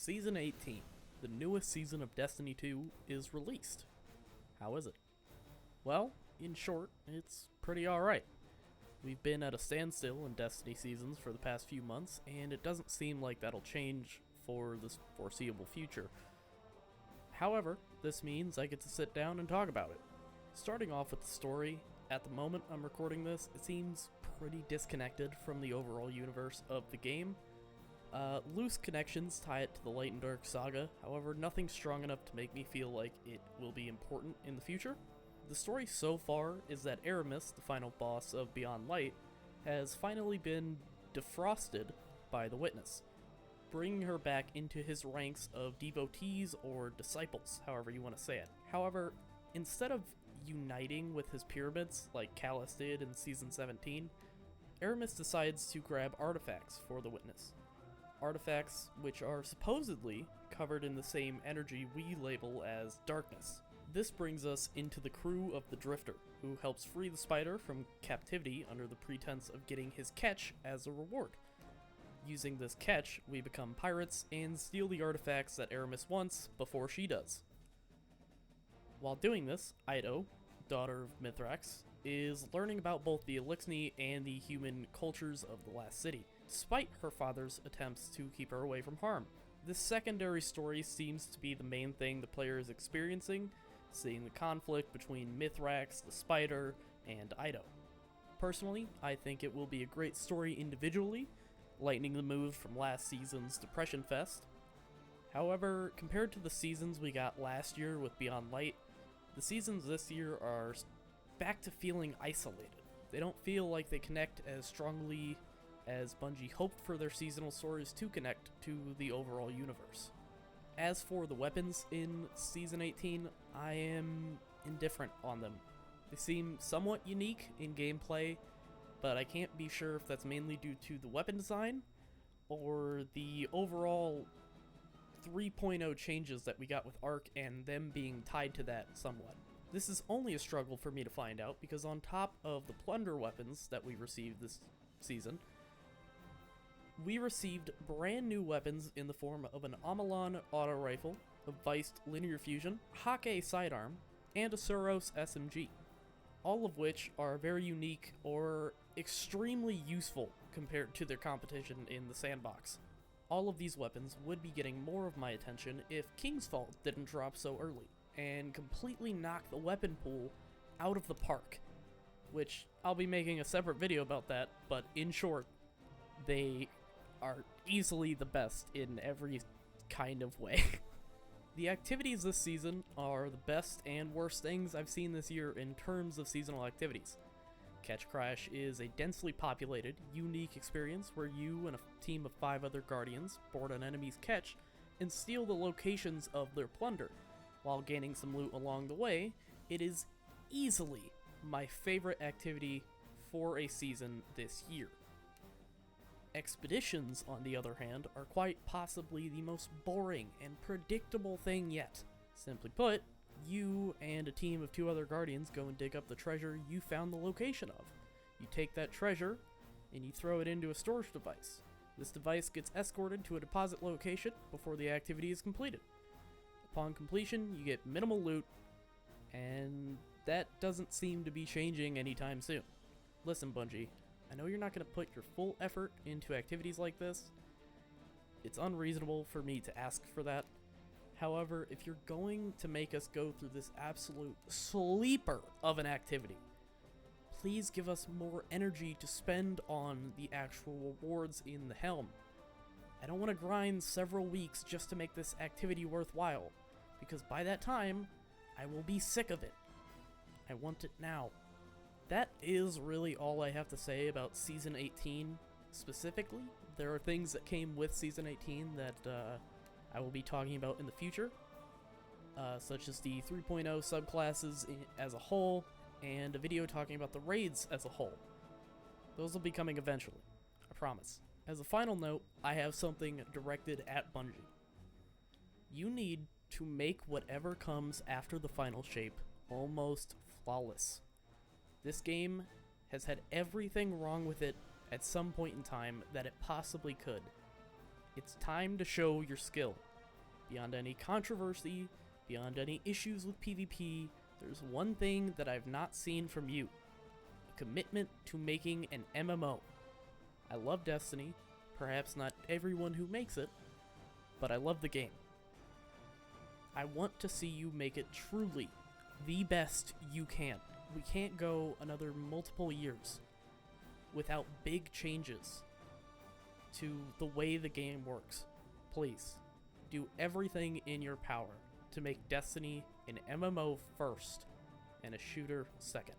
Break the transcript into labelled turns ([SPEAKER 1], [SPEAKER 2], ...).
[SPEAKER 1] Season 18, the newest season of Destiny 2, is released. How is it? Well, in short, it's pretty alright. We've been at a standstill in Destiny seasons for the past few months, and it doesn't seem like that'll change for the foreseeable future. However, this means I get to sit down and talk about it. Starting off with the story, at the moment I'm recording this, it seems pretty disconnected from the overall universe of the game. Loose connections tie it to the Light and Dark saga, however nothing strong enough to make me feel like it will be important in the future. The story so far is that Aramis, the final boss of Beyond Light, has finally been defrosted by the Witness, bringing her back into his ranks of devotees or disciples, however you want to say it. However, instead of uniting with his pyramids like Callus did in Season 17, Aramis decides to grab artifacts for the Witness. Artifacts which are supposedly covered in the same energy we label as darkness. This brings us into the crew of the Drifter, who helps free the spider from captivity under the pretense of getting his catch as a reward. Using this catch, we become pirates and steal the artifacts that Aramis wants before she does. While doing this, Ido, daughter of Mithrax, is learning about both the Elixni and the human cultures of the last city, despite her father's attempts to keep her away from harm. This secondary story seems to be the main thing the player is experiencing, seeing the conflict between Mithrax, the spider, and Ido. Personally, I think it will be a great story individually, lightening the mood from last season's Depression Fest. However, compared to the seasons we got last year with Beyond Light, the seasons this year are back to feeling isolated. They don't feel like they connect as strongly as Bungie hoped for their seasonal stories to connect to the overall universe. As for the weapons in Season 18, I am indifferent on them. They seem somewhat unique in gameplay, but I can't be sure if that's mainly due to the weapon design or the overall 3.0 changes that we got with Arc and them being tied to that somewhat. This is only a struggle for me to find out because on top of the Plunder weapons that we received this season, we received brand new weapons in the form of an Amalon auto rifle, a Viced linear fusion, Hake sidearm, and a Suros SMG, all of which are very unique or extremely useful compared to their competition in the sandbox. All of these weapons would be getting more of my attention if King's Fault didn't drop so early and completely knock the weapon pool out of the park, which I'll be making a separate video about that, but in short, they are easily the best in every kind of way. The activities this season are the best and worst things I've seen this year in terms of seasonal activities. Catch Crash is a densely populated, unique experience where you and a team of 5 other Guardians board an enemy's catch and steal the locations of their plunder. While gaining some loot along the way, it is easily my favorite activity for a season this year. Expeditions, on the other hand, are quite possibly the most boring and predictable thing yet. Simply put, you and a team of 2 other Guardians go and dig up the treasure you found the location of. You take that treasure, and you throw it into a storage device. This device gets escorted to a deposit location before the activity is completed. Upon completion, you get minimal loot, and that doesn't seem to be changing anytime soon. Listen, Bungie, I know you're not going to put your full effort into activities like this. It's unreasonable for me to ask for that. However, if you're going to make us go through this absolute sleeper of an activity, please give us more energy to spend on the actual rewards in the Helm. I don't want to grind several weeks just to make this activity worthwhile, because by that time, I will be sick of it. I want it now. That is really all I have to say about Season 18 specifically. There are things that came with Season 18 that I will be talking about in the future, such as the 3.0 subclasses as a whole, and a video talking about the raids as a whole. Those will be coming eventually, I promise. As a final note, I have something directed at Bungie. You need to make whatever comes after the final shape almost flawless. This game has had everything wrong with it at some point in time that it possibly could. It's time to show your skill. beyond any controversy, beyond any issues with PvP, there's one thing that I've not seen from you. A commitment to making an MMO. I love Destiny, perhaps not everyone who makes it, but I love the game. I want to see you make it truly the best you can. We can't go another multiple years without big changes to the way the game works. Please, do everything in your power to make Destiny an MMO first and a shooter second.